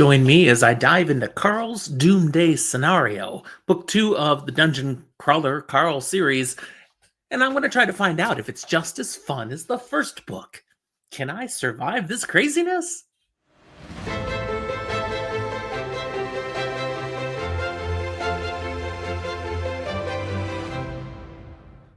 Join me as I dive into Carl's Doomsday Scenario, book two of the Dungeon Crawler Carl series, and I'm going to try to find out if it's just as fun as the first book. Can I survive this craziness?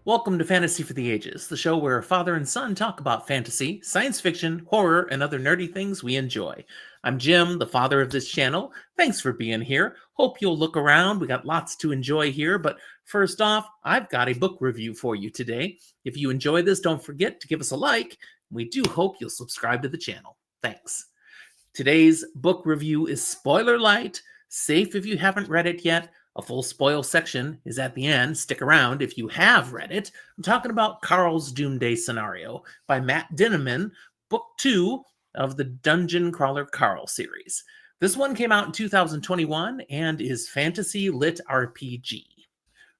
Welcome to Fantasy for the Ages, the show where father and son talk about fantasy, science fiction, horror, and other nerdy things we enjoy. I'm Jim, the father of this channel. Thanks for being here. Hope you'll look around. We got lots to enjoy here, but first off, I've got a book review for you today. If you enjoy this, don't forget to give us a like. We do hope you'll subscribe to the channel. Thanks. Today's book review is Spoiler-Lite. Safe if you haven't read it yet. A full spoil section is at the end. Stick around if you have read it. I'm talking about Carl's Doomsday Scenario by Matt Dinniman, book 2 of the Dungeon Crawler Carl series. This one came out in 2021 and is fantasy lit RPG.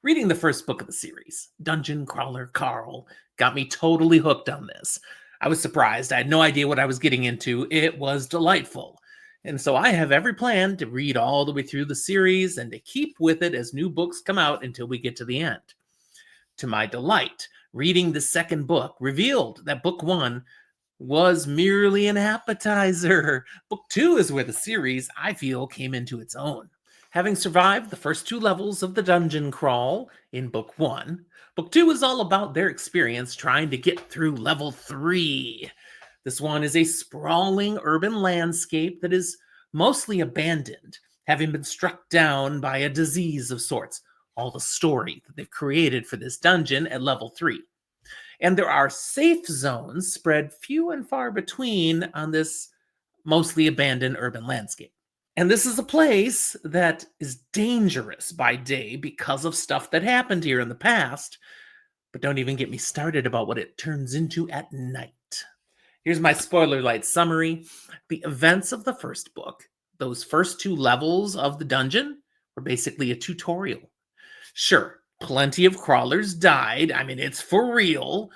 Reading the first book of the series, Dungeon Crawler Carl, got me totally hooked on this. I was surprised. I had no idea what I was getting into. It was delightful. And so I have every plan to read all the way through the series and to keep with it as new books come out until we get to the end. To my delight, reading the second book revealed that book 1 was merely an appetizer. Book 2 is where the series, I feel, came into its own. Having survived the first 2 levels of the dungeon crawl in book 1, book 2 is all about their experience trying to get through level 3. This one is a sprawling urban landscape that is mostly abandoned, having been struck down by a disease of sorts. All the story that they've created for this dungeon at level 3. And there are safe zones spread few and far between on this mostly abandoned urban landscape. And this is a place that is dangerous by day because of stuff that happened here in the past. But don't even get me started about what it turns into at night. Here's my Spoiler-Lite summary. The events of the first book, those first 2 levels of the dungeon, were basically a tutorial. Sure, plenty of crawlers died. I mean, it's for real.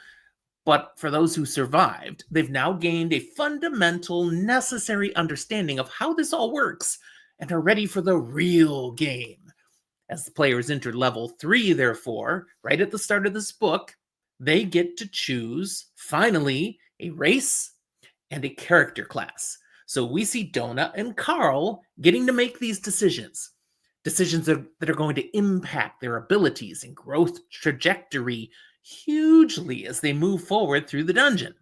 But for those who survived, they've now gained a fundamental, necessary understanding of how this all works and are ready for the real game. As the players enter level 3, therefore, right at the start of this book, they get to choose, finally, a race and a character class. So we see Donna and Carl getting to make these decisions. Decisions that are going to impact their abilities and growth trajectory hugely as they move forward through the dungeon.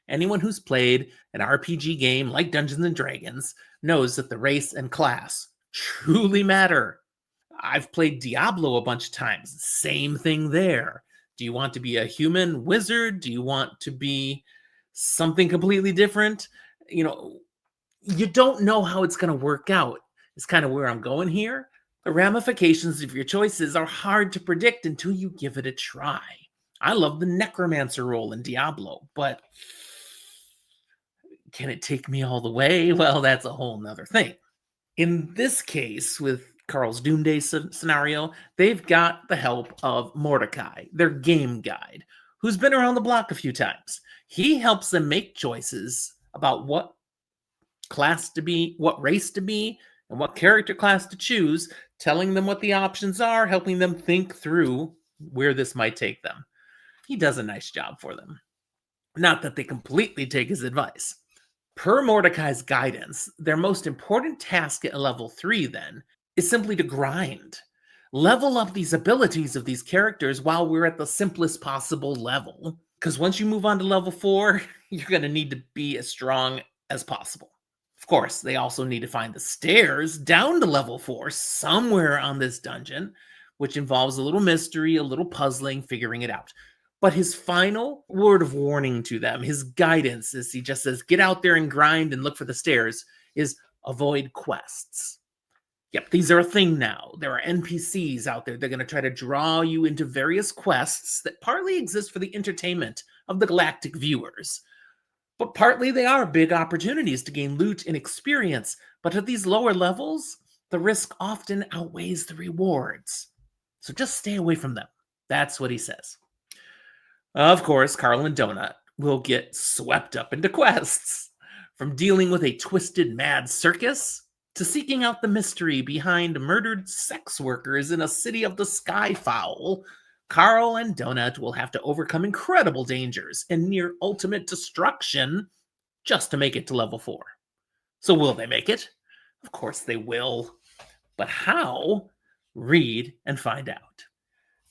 Anyone who's played an RPG game like Dungeons and Dragons knows that the race and class truly matter. I've played Diablo a bunch of times. Same thing there. Do you want to be a human wizard? Do you want to be something completely different? You don't know how it's going to work out. It's kind of where I'm going here. The ramifications of your choices are hard to predict until you give it a try. I love the necromancer role in Diablo, but can it take me all the way? Well, that's a whole nother thing. In this case, with Carl's Doomsday Scenario, they've got the help of Mordecai, their game guide, who's been around the block a few times. He helps them make choices about what class to be, what race to be, and what character class to choose, telling them what the options are, helping them think through where this might take them. He does a nice job for them. Not that they completely take his advice. Per Mordecai's guidance, their most important task at level 3, then, is simply to grind. Level up these abilities of these characters while we're at the simplest possible level. Because once you move on to level 4, you're going to need to be as strong as possible. Of course, they also need to find the stairs down to level 4 somewhere on this dungeon, which involves a little mystery, a little puzzling, figuring it out. But his final word of warning to them, his guidance, is he just says, get out there and grind and look for the stairs, is avoid quests. Yep, these are a thing now. There are NPCs out there. They're going to try to draw you into various quests that partly exist for the entertainment of the galactic viewers. But partly they are big opportunities to gain loot and experience. But at these lower levels, the risk often outweighs the rewards. So just stay away from them. That's what he says. Of course, Carl and Donut will get swept up into quests. From dealing with a twisted mad circus to seeking out the mystery behind murdered sex workers in a city of the skyfowl, Carl and Donut will have to overcome incredible dangers and near ultimate destruction just to make it to level 4. So, will they make it? Of course they will. But how? Read and find out.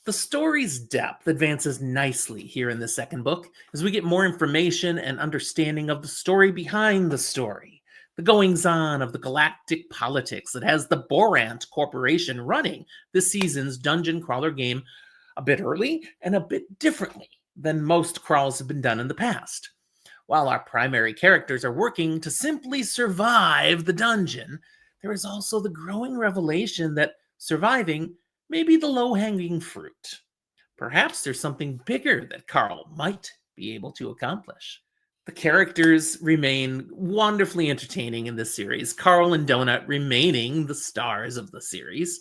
The story's depth advances nicely here in the second book as we get more information and understanding of the story behind the story, the goings on of the galactic politics that has the Borant Corporation running this season's dungeon crawler game a bit early and a bit differently than most crawls have been done in the past. While our primary characters are working to simply survive the dungeon, there is also the growing revelation that surviving may be the low-hanging fruit. Perhaps there's something bigger that Carl might be able to accomplish. The characters remain wonderfully entertaining in this series, Carl and Donut remaining the stars of the series.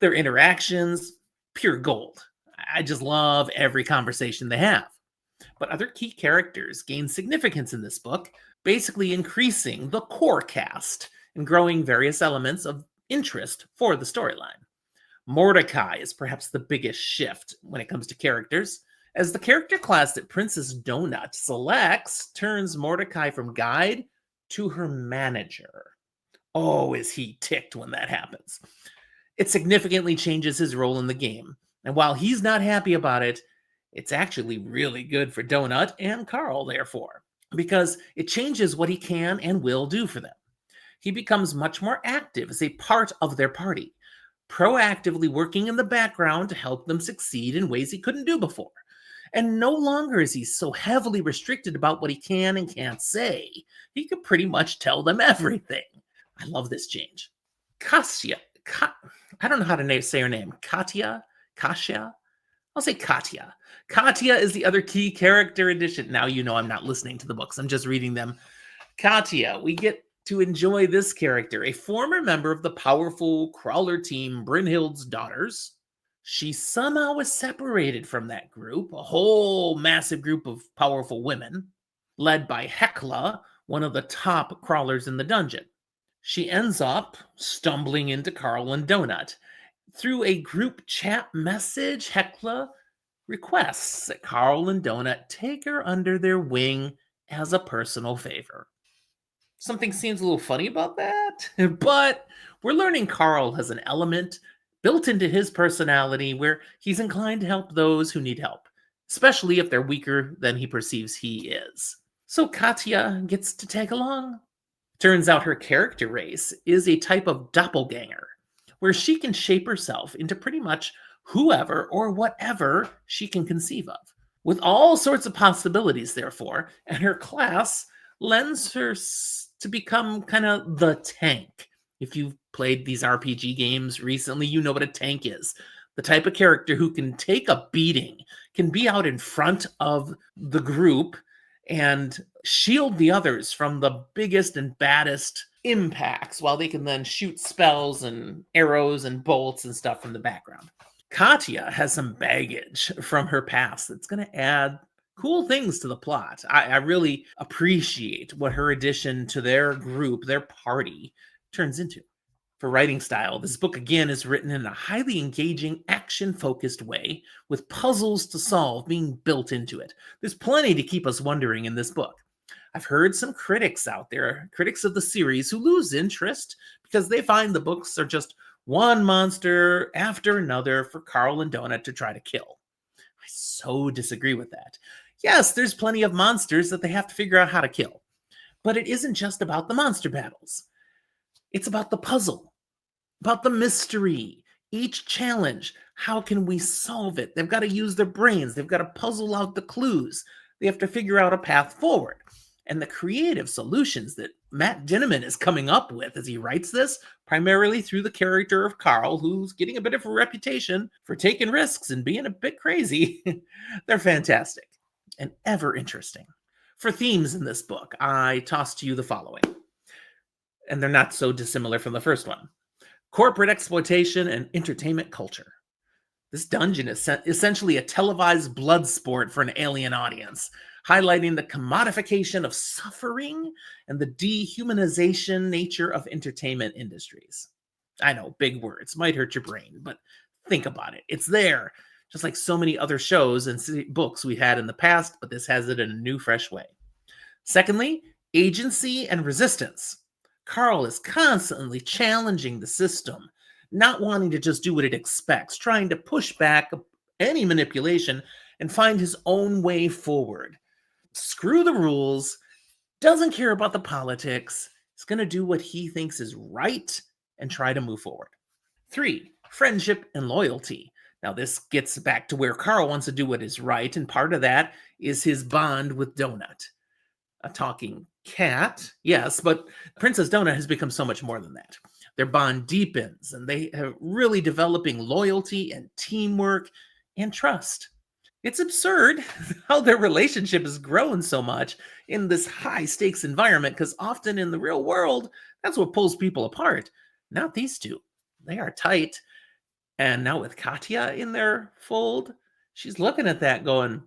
Their interactions, pure gold. I just love every conversation they have. But other key characters gain significance in this book, basically increasing the core cast and growing various elements of interest for the storyline. Mordecai is perhaps the biggest shift when it comes to characters, as the character class that Princess Donut selects turns Mordecai from guide to her manager. Oh, is he ticked when that happens. It significantly changes his role in the game, and while he's not happy about it, it's actually really good for Donut and Carl, therefore, because it changes what he can and will do for them. He becomes much more active as a part of their party, proactively working in the background to help them succeed in ways he couldn't do before. And no longer is he so heavily restricted about what he can and can't say. He can pretty much tell them everything. I love this change. Kasia, I don't know how to say her name. Kasia? I'll say Katya. Katya is the other key character addition. Now you know I'm not listening to the books. I'm just reading them. Katya, we get to enjoy this character, a former member of the powerful crawler team Brynhild's Daughters. She somehow was separated from that group, a whole massive group of powerful women, led by Hekla, one of the top crawlers in the dungeon. She ends up stumbling into Carl and Donut. Through a group chat message, Hekla requests that Carl and Donut take her under their wing as a personal favor. Something seems a little funny about that, but we're learning Carl has an element built into his personality where he's inclined to help those who need help, especially if they're weaker than he perceives he is. So Katya gets to tag along. Turns out her character race is a type of doppelganger, where she can shape herself into pretty much whoever or whatever she can conceive of, with all sorts of possibilities, therefore, and her class lends her to become kind of the tank. If you've played these RPG games recently, you know what a tank is. The type of character who can take a beating, can be out in front of the group and shield the others from the biggest and baddest impacts, while they can then shoot spells and arrows and bolts and stuff from the background. Katya has some baggage from her past that's going to add cool things to the plot. I really appreciate what her addition to their group, their party, turns into. For writing style, this book again is written in a highly engaging, action-focused way, with puzzles to solve being built into it. There's plenty to keep us wondering in this book. I've heard some critics out there, critics of the series, who lose interest because they find the books are just one monster after another for Carl and Donut to try to kill. I so disagree with that. Yes, there's plenty of monsters that they have to figure out how to kill. But it isn't just about the monster battles. It's about the puzzle, about the mystery, each challenge. How can we solve it? They've got to use their brains. They've got to puzzle out the clues. They have to figure out a path forward. And the creative solutions that Matt Dinneman is coming up with as he writes this, primarily through the character of Carl, who's getting a bit of a reputation for taking risks and being a bit crazy, they're fantastic and ever interesting. For themes in this book, I toss to you the following, and they're not so dissimilar from the first one. Corporate exploitation and entertainment culture. This dungeon is essentially a televised blood sport for an alien audience. highlighting the commodification of suffering and the dehumanization nature of entertainment industries. I know, big words might hurt your brain, but think about it. It's there, just like so many other shows and books we had in the past, but this has it in a new, fresh way. Secondly, agency and resistance. Carl is constantly challenging the system, not wanting to just do what it expects, trying to push back any manipulation and find his own way forward. Screw the rules, doesn't care about the politics, is going to do what he thinks is right and try to move forward. 3, friendship and loyalty. Now, this gets back to where Carl wants to do what is right, and part of that is his bond with Donut. A talking cat, yes, but Princess Donut has become so much more than that. Their bond deepens, and they are really developing loyalty and teamwork and trust. It's absurd how their relationship has grown so much in this high stakes environment, because often in the real world, that's what pulls people apart. Not these two. They are tight. And now with Katya in their fold, she's looking at that going,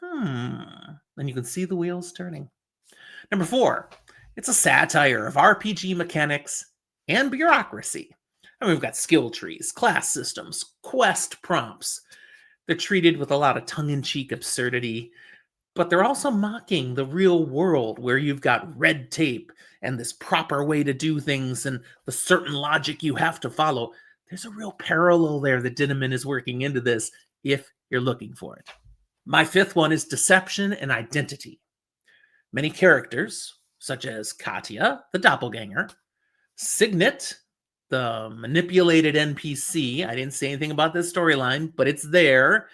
and you can see the wheels turning. Number 4, it's a satire of RPG mechanics and bureaucracy. And we've got skill trees, class systems, quest prompts. They're treated with a lot of tongue-in-cheek absurdity, but they're also mocking the real world where you've got red tape and this proper way to do things and the certain logic you have to follow. There's a real parallel there that Dinneman is working into this if you're looking for it. My 5th one is deception and identity. Many characters, such as Katya, the doppelganger, Signet, the manipulated NPC, I didn't say anything about this storyline, but it's there,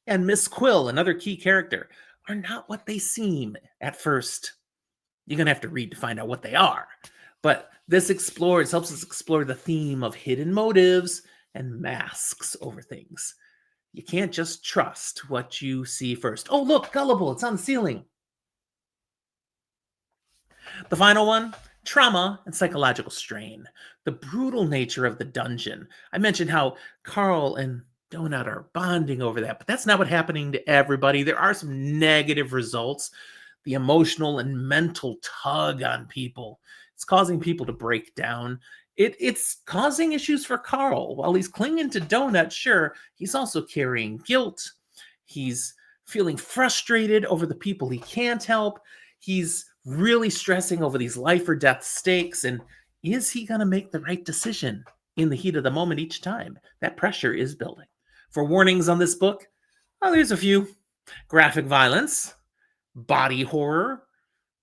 and Miss Quill, another key character, are not what they seem at first. You're going to have to read to find out what they are. But this helps us explore the theme of hidden motives and masks over things. You can't just trust what you see first. Oh, look, Gullible, it's on the ceiling. The final one, trauma and psychological strain. The brutal nature of the dungeon. I mentioned how Carl and Donut are bonding over that, but that's not what's happening to everybody. There are some negative results. The emotional and mental tug on people. It's causing people to break down. It's causing issues for Carl. While he's clinging to Donut, sure, he's also carrying guilt. He's feeling frustrated over the people he can't help. He's really stressing over these life or death stakes. And is he going to make the right decision in the heat of the moment each time? That pressure is building. For warnings on this book, there's a few. Graphic violence, body horror,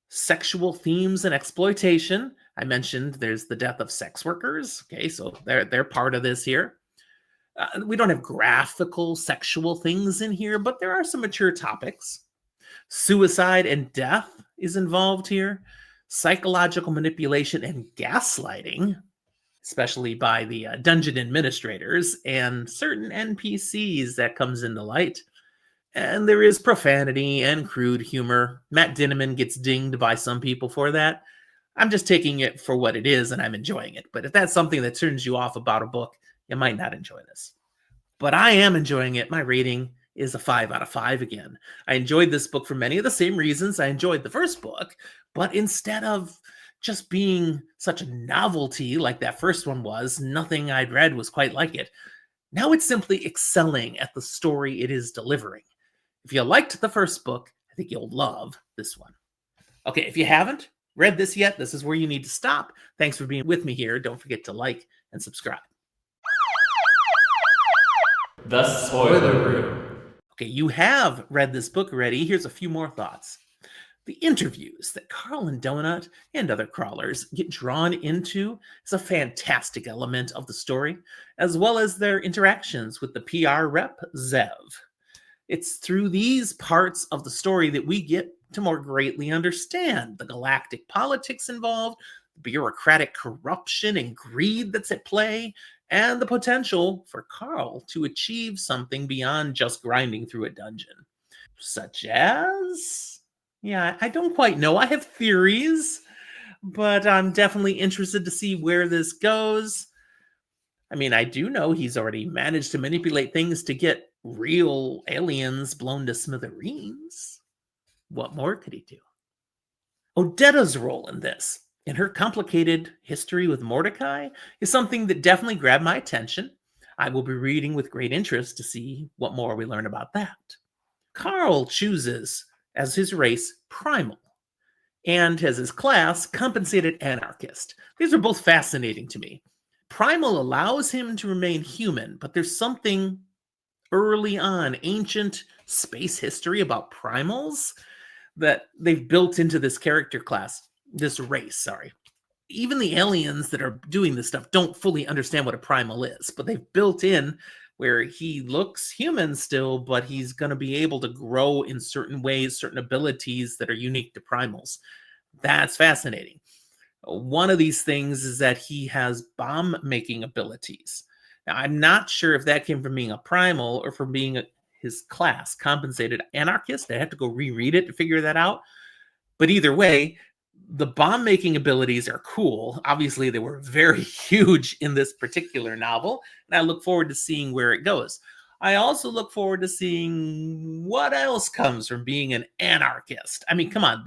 sexual themes and exploitation. I mentioned there's the death of sex workers. Okay, so they're part of this here. We don't have graphical sexual things in here, but there are some mature topics. Suicide and death is involved here. Psychological manipulation and gaslighting, especially by the dungeon administrators and certain NPCs that comes into light. And there is profanity and crude humor. Matt Dinneman gets dinged by some people for that. I'm just taking it for what it is, and I'm enjoying it. But if that's something that turns you off about a book, you might not enjoy this. But I am enjoying it. My rating is a 5 out of 5 again. I enjoyed this book for many of the same reasons I enjoyed the first book, but instead of just being such a novelty like that first one was, nothing I'd read was quite like it. Now it's simply excelling at the story it is delivering. If you liked the first book, I think you'll love this one. Okay, if you haven't read this yet, this is where you need to stop. Thanks for being with me here. Don't forget to like and subscribe. The Spoiler Room. Okay, you have read this book already. Here's a few more thoughts. The interviews that Carl and Donut and other crawlers get drawn into is a fantastic element of the story, as well as their interactions with the PR rep, Zev. It's through these parts of the story that we get to more greatly understand the galactic politics involved, bureaucratic corruption and greed that's at play, and the potential for Carl to achieve something beyond just grinding through a dungeon. Such as? Yeah, I don't quite know. I have theories, but I'm definitely interested to see where this goes. I mean, I do know he's already managed to manipulate things to get real aliens blown to smithereens. What more could he do? Odetta's role in this, and her complicated history with Mordecai, is something that definitely grabbed my attention. I will be reading with great interest to see what more we learn about that. Carl chooses as his race primal, and as his class compensated anarchist. These are both fascinating to me. Primal allows him to remain human, but there's something early on, ancient space history about primals that they've built into this character class, this race, sorry. Even the aliens that are doing this stuff don't fully understand what a primal is, but they've built in where he looks human still, but he's going to be able to grow in certain ways, certain abilities that are unique to primals. That's fascinating. One of these things is that he has bomb making abilities. Now, I'm not sure if that came from being a primal or from being his class, compensated anarchist. I have to go reread it to figure that out. But either way, the bomb making abilities are cool. Obviously, they were very huge in this particular novel, and I look forward to seeing where it goes. I also look forward to seeing what else comes from being an anarchist. I mean, come on,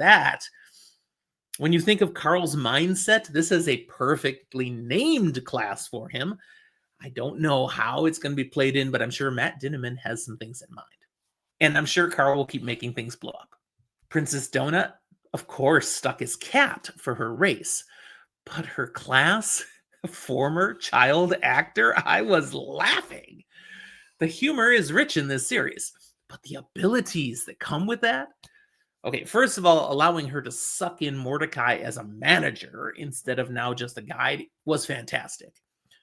when you think of Carl's mindset, this is a perfectly named class for him. I don't know how it's going to be played in, but I'm sure Matt Dinneman has some things in mind. And I'm sure Carl will keep making things blow up. Princess Donut, of course, stuck as cat for her race, but her class, former child actor, I was laughing. The humor is rich in this series, but the abilities that come with that. Okay, first of all, allowing her to suck in Mordecai as a manager instead of now just a guide was fantastic.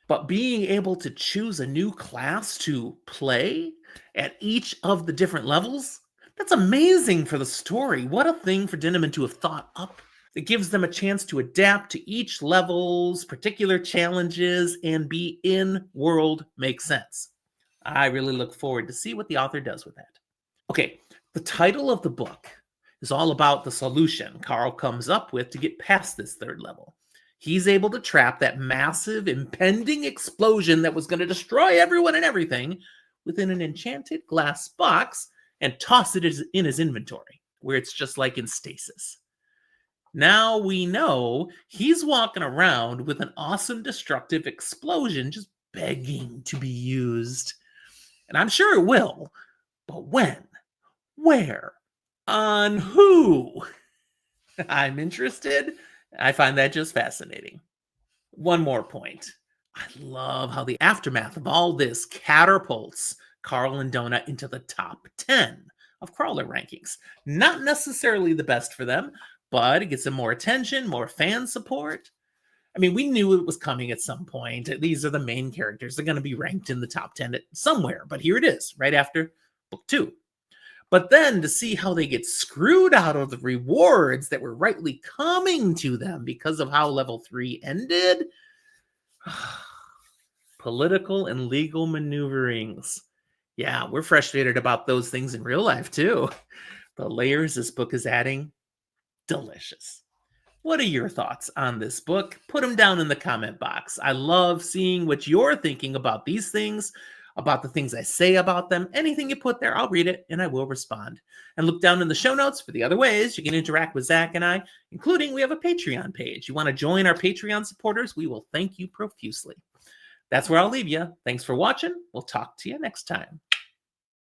But being able to choose a new class to play at each of the different levels, that's amazing for the story. What a thing for Dinneman to have thought up. It gives them a chance to adapt to each level's particular challenges and be in world makes sense. I really look forward to see what the author does with that. Okay, the title of the book is all about the solution Carl comes up with to get past this third level. He's able to trap that massive impending explosion that was going to destroy everyone and everything within an enchanted glass box and toss it in his inventory, where it's just like in stasis. Now we know he's walking around with an awesome destructive explosion just begging to be used. And I'm sure it will, but when? Where? On who? I'm interested. I find that just fascinating. One more point. I love how the aftermath of all this catapults Carl and Donut into the top 10 of crawler rankings. Not necessarily the best for them, but it gets them more attention, more fan support. I mean, we knew it was coming at some point. These are the main characters. They're going to be ranked in the top 10 somewhere, but here it is, right after book 2. But then to see how they get screwed out of the rewards that were rightly coming to them because of how level 3 ended. Political and legal maneuverings. Yeah, we're frustrated about those things in real life too. The layers this book is adding, delicious. What are your thoughts on this book? Put them down in the comment box. I love seeing what you're thinking about these things, about the things I say about them. Anything you put there, I'll read it and I will respond. And look down in the show notes for the other ways you can interact with Zach and I, including we have a Patreon page. You want to join our Patreon supporters? We will thank you profusely. That's where I'll leave you. Thanks for watching. We'll talk to you next time.